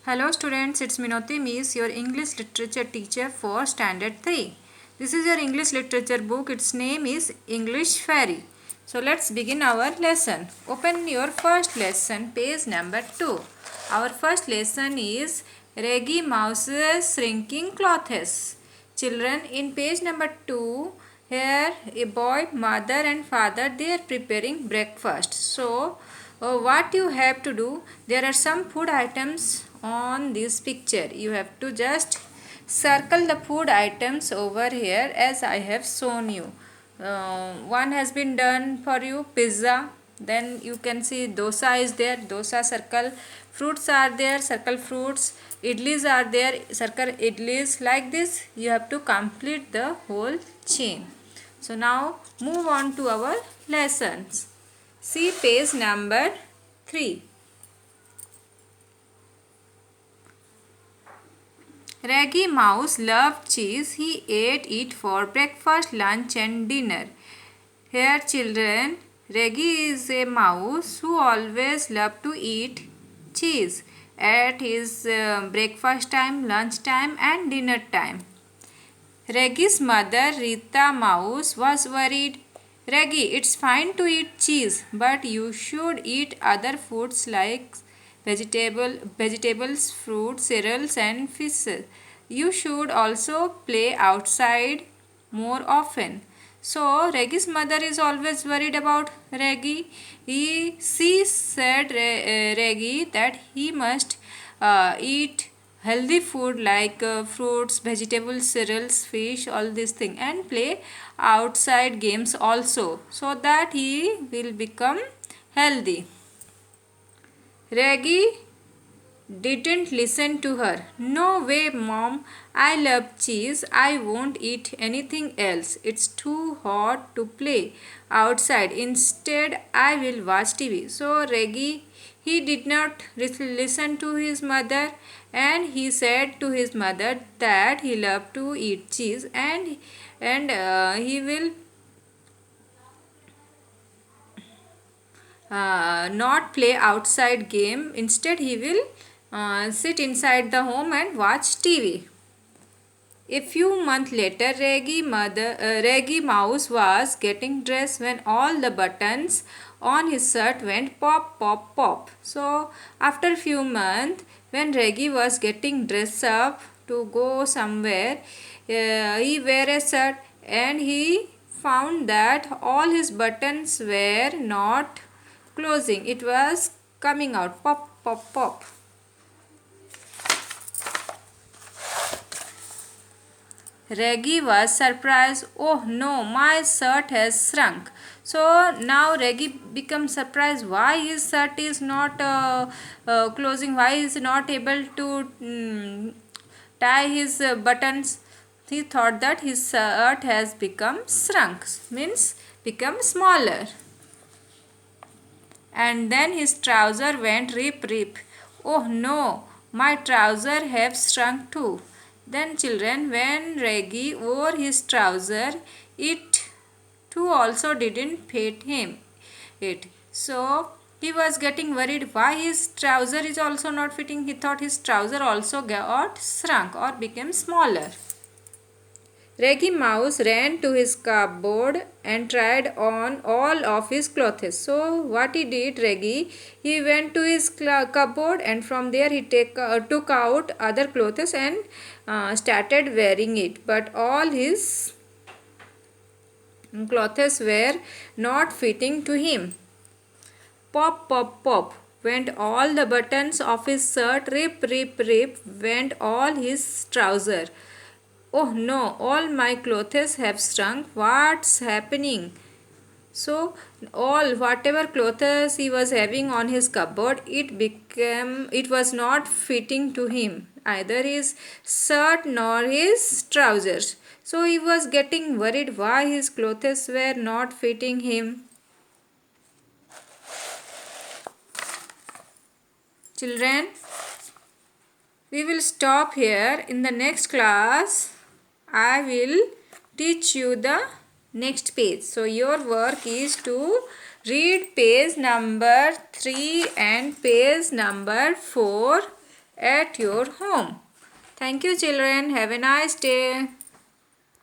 Hello students, it's Minoti Miss, your English literature teacher for standard 3. This is your English literature book. Its name is English Fairy. So let's begin our lesson. Open your first lesson, page number 2. Our first lesson is Reggie Mouse's Shrinking Clothes. Children, in page number 2, here a boy, mother and father, they are preparing breakfast. So what you have to do, there are some food items on this picture. You have to just circle the food items over here as I have shown you. One has been done for you, pizza. Then you can see dosa is there, dosa circle. Fruits are there, circle fruits. Idlis are there, circle idlis. Like this you have to complete the whole chain. So now move on to our lessons. See page number 3. Reggie Mouse loved cheese. He ate it for breakfast, lunch and dinner. Here children, Reggie is a mouse who always loved to eat cheese at his breakfast time, lunch time and dinner time. Reggie's mother, Rita Mouse, was worried. Reggie, it's fine to eat cheese, but you should eat other foods like vegetables, fruits, cereals and fish. You should also play outside more often. So Reggie's mother is always worried about Reggie. She said Reggie that he must eat healthy food like fruits, vegetables, cereals, fish, all these things, and play outside games also, so that he will become healthy. Reggie didn't listen to her. No way, mom. I love cheese. I won't eat anything else. It's too hot to play outside. Instead, I will watch TV. So, Reggie, he did not listen to his mother, and he said to his mother that he loved to eat cheese and he will not play outside game. Instead, he will sit inside the home and watch TV. A few months later, Reggie Mouse was getting dressed when all the buttons on his shirt went pop, pop, pop. So, after a few months, when Reggie was getting dressed up to go somewhere, he wear a shirt and he found that all his buttons were not closing. It was coming out, pop, pop, pop. Reggie was surprised. Oh no, my shirt has shrunk. So now Reggie becomes surprised why his shirt is not closing, why he is not able to tie his buttons. He thought that his shirt has become shrunk, means become smaller. And then his trouser went rip rip. Oh no, my trouser have shrunk too. Then children, when Reggie wore his trouser, it too also didn't fit him. So he was getting worried why his trouser is also not fitting. He thought his trouser also got shrunk or became smaller. Reggie Mouse ran to his cupboard and tried on all of his clothes. So what he did, Reggie, he went to his cupboard and from there he took out other clothes and started wearing it. But all his clothes were not fitting to him. Pop, pop, pop went all the buttons of his shirt. Rip, rip, rip went all his trouser. Oh no, all my clothes have shrunk. What's happening? So whatever clothes he was having on his cupboard, it was not fitting to him, either his shirt nor his trousers. So he was getting worried why his clothes were not fitting him. Children, we will stop here. In the next class, I will teach you the next page. So your work is to read page number 3 and page number 4 at your home. Thank you children. Have a nice day.